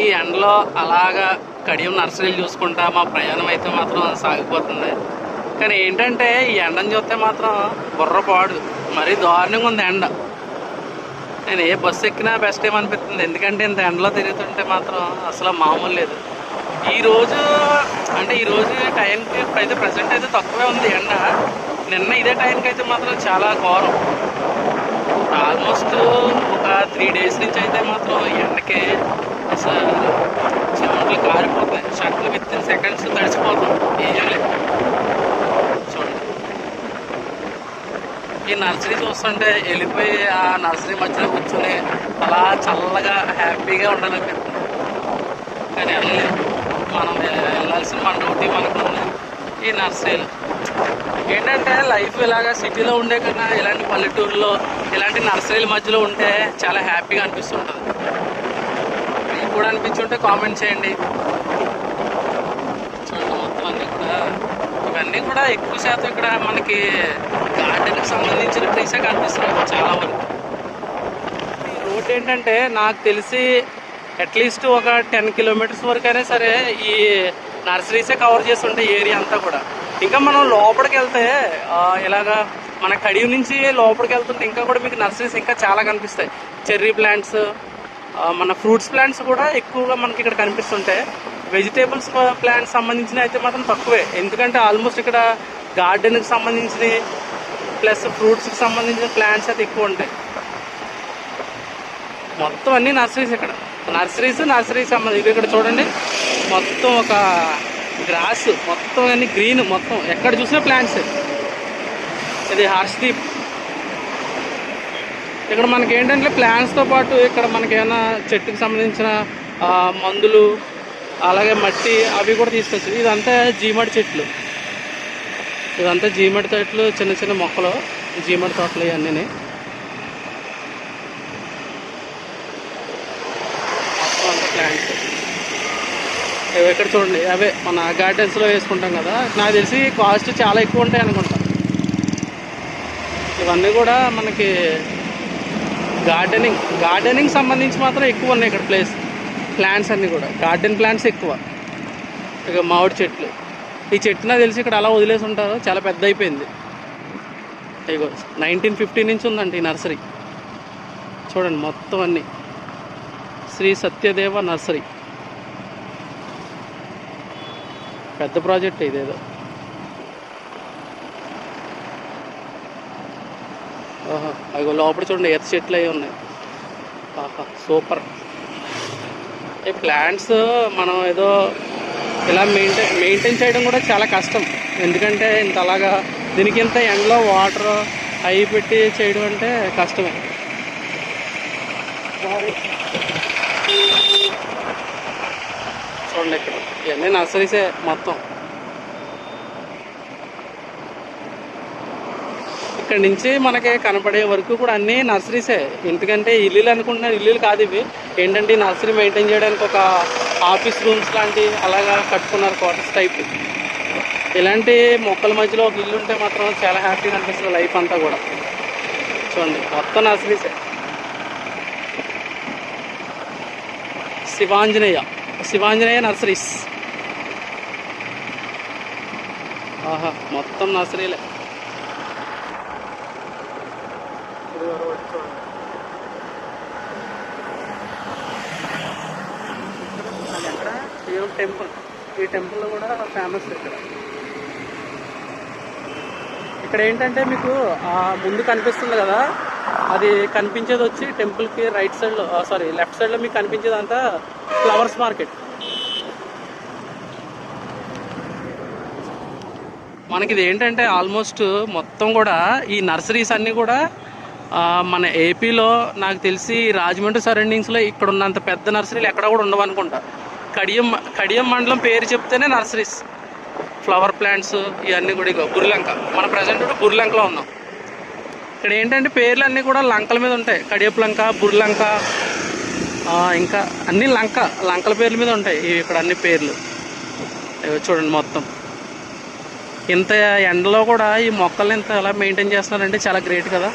ఈ ఎండలో అలాగా కడియం నర్సరీలు చూసుకుంటా మా ప్రయాణం అయితే మాత్రం సాగిపోతుంది. కానీ ఏంటంటే ఈ ఎండను చూస్తే మాత్రం బుర్రపాడు మరీ దారుణంగా ఉంది ఎండ. నేను ఏ బస్సు ఎక్కినా బెస్ట్ ఏమనిపిస్తుంది, ఎందుకంటే ఇంత ఎండలో తిరుగుతుంటే మాత్రం అసలు మామూలు లేదు. ఈరోజు టైంకి అయితే ప్రజెంట్ అయితే తక్కువే ఉంది ఎండ. నిన్న ఇదే టైంకి అయితే మాత్రం చాలా ఘోరం. ఆల్మోస్ట్ ఒక 3 days నుంచి అయితే మాత్రం ఎండకి అసలు చెమటలు కారిపోతాయి, షర్ట్లు విత్ ఇన్ సెకండ్స్ తడిచిపోతాం. ఏం లేదు చూడండి. ఈ నర్సరీ చూస్తుంటే వెళ్ళిపోయి ఆ నర్సరీ మధ్యలో కూర్చొని అలా చల్లగా హ్యాపీగా ఉండాలనిపిస్తుంది. కానీ వెళ్ళలేదు, మనం వెళ్ళాల్సిన మన డ్యూటీ మనకు ఉంది. ఈ నర్సరీలో ఏంటంటే లైఫ్ ఇలాగా సిటీలో ఉండే కన్నా ఇలాంటి పల్లెటూరులో ఇలాంటి నర్సరీల మధ్యలో ఉంటే చాలా హ్యాపీగా అనిపిస్తుంటుంది. మీకు కూడా అనిపించుంటే కామెంట్ చేయండి. చూడండి మొత్తం అన్నీ కూడా ఇవన్నీ కూడా ఎక్కువ శాతం ఇక్కడ మనకి గార్డెన్కి సంబంధించిన ట్రీసే కనిపిస్తుంది చాలా వరకు. ఈ రోడ్ ఏంటంటే నాకు తెలిసి అట్లీస్ట్ ఒక 10 kilometers వరకు అయినా సరే ఈ నర్సరీసే కవర్ చేసి ఉంటాయి ఏరియా అంతా కూడా. ఇంకా మనం లోపలికి వెళ్తే ఇలాగా మన కడియం నుంచి లోపలికి వెళ్తుంటే ఇంకా కూడా మీకు నర్సరీస్ ఇంకా చాలా కనిపిస్తాయి. చెర్రీ ప్లాంట్స్, మన ఫ్రూట్స్ ప్లాంట్స్ కూడా ఎక్కువగా మనకి ఇక్కడ కనిపిస్తుంటాయి. వెజిటేబుల్స్ ప్లాంట్స్ సంబంధించినవి అయితే మాత్రం తక్కువే, ఎందుకంటే ఆల్మోస్ట్ ఇక్కడ గార్డెన్కి సంబంధించినవి ప్లస్ ఫ్రూట్స్కి సంబంధించిన ప్లాంట్స్ అయితే ఎక్కువ ఉంటాయి. మొత్తం అన్నీ నర్సరీస్ ఇక్కడ. నర్సరీస్ సంబంధించి ఇక్కడ చూడండి మొత్తం ఒక గ్రాస్, మొత్తం అన్ని గ్రీన్, మొత్తం ఎక్కడ చూసినా ప్లాంట్స్. ఇది హర్షదీప్. ఇక్కడ మనకి ఏంటంటే ప్లాంట్స్తో పాటు ఇక్కడ మనకి ఏమైనా చెట్టుకి సంబంధించిన మందులు అలాగే మట్టి అవి కూడా తీసుకొచ్చింది. ఇదంతా జీమడి చెట్లు, చిన్న చిన్న మొక్కలు, జీమడి తోటలు ఇవన్నీ. మొత్తం అంతా ప్లాంట్స్. ఇక్కడ చూడండి అవే మన గార్డెన్స్లో వేసుకుంటాం కదా, నాకు తెలిసి కాస్ట్ చాలా ఎక్కువ ఉంటాయి అనుకుంటా. ఇవన్నీ కూడా మనకి గార్డెనింగ్ సంబంధించి మాత్రం ఎక్కువ ఉన్నాయి ఇక్కడ ప్లాంట్స్ అన్నీ కూడా గార్డెన్ ప్లాంట్స్ ఎక్కువ. ఇక మామిడి చెట్లు, ఈ చెట్టు నాకు తెలిసి ఇక్కడ అలా వదిలేసి ఉంటారు, చాలా పెద్ద అయిపోయింది. ఇగో 1950 నుంచి ఉందండి ఈ నర్సరీ. చూడండి మొత్తం అన్నీ శ్రీ సత్యదేవ నర్సరీ. పెద్ద ప్రాజెక్ట్ ఇదేదో. అవి లోపల చూడండి ఎత్త చెట్లు అవి ఉన్నాయి. సూపర్. ఈ ప్లాంట్స్ మనం ఏదో ఇలా మెయింటైన్ చేయడం కూడా చాలా కష్టం, ఎందుకంటే ఇంత అలాగా దీనికి ఇంత ఎండలో వాటర్ అవి పెట్టి చేయడం అంటే కష్టమే. చూడండి ఇక్కడ ఇవన్నీ నర్సరీసే మొత్తం. ఇక్కడ నుంచి మనకి కనపడే వరకు కూడా అన్నీ నర్సరీసే. ఎందుకంటే ఇల్లులు అనుకుంటున్నారు, ఇల్లులు కాదు ఇవి. ఏంటంటే నర్సరీ మెయింటైన్ చేయడానికి ఒక ఆఫీస్ రూమ్స్ లాంటి అలాగా కట్టుకున్నారు, క్వార్టర్స్ టైప్. ఇలాంటి మొక్కల మధ్యలో ఒక ఇల్లు ఉంటే మాత్రం చాలా హ్యాపీగా అనిపిస్తుంది లైఫ్ అంతా కూడా. చూడండి మొత్తం నర్సరీసే. శివాంజనేయ నర్సరీస్. మొత్తం నర్సరీలే. టెంపుల్, ఈ టెంపుల్ కూడా ఫేమస్ ఇక్కడ ఏంటంటే మీకు ముందు కనిపిస్తుంది కదా, అది కనిపించేది వచ్చి టెంపుల్కి రైట్ సైడ్లో, లెఫ్ట్ సైడ్లో మీకు కనిపించేదంతా ఫ్లవర్స్ మార్కెట్. మనకి ఇది ఏంటంటే ఆల్మోస్ట్ మొత్తం కూడా ఈ నర్సరీస్ అన్నీ కూడా మన ఏపీలో నాకు తెలిసి రాజమండ్రి సరౌండింగ్స్లో ఇక్కడ ఉన్నంత పెద్ద నర్సరీలు ఎక్కడ కూడా ఉండవు అనుకుంటా. కడియం మండలం పేరు చెప్తేనే నర్సరీస్, ఫ్లవర్ ప్లాంట్స్ ఇవన్నీ కూడా. ఇగో బుర్లంక, మన ప్రజెంట్ బుర్లంకలో ఉన్నాం. ఇక్కడ ఏంటంటే పేర్లు అన్నీ కూడా లంకల మీద ఉంటాయి. కడియపు లంక, బుర్లంక, ఇంకా అన్ని లంకల పేర్ల మీద ఉంటాయి ఇక్కడ అన్ని పేర్లు. చూడండి మొత్తం ఇంత ఎండలో కూడా ఈ మొక్కల్ని ఇంత ఎలా మెయింటైన్ చేస్తున్నారంటే చాలా గ్రేట్ కదా.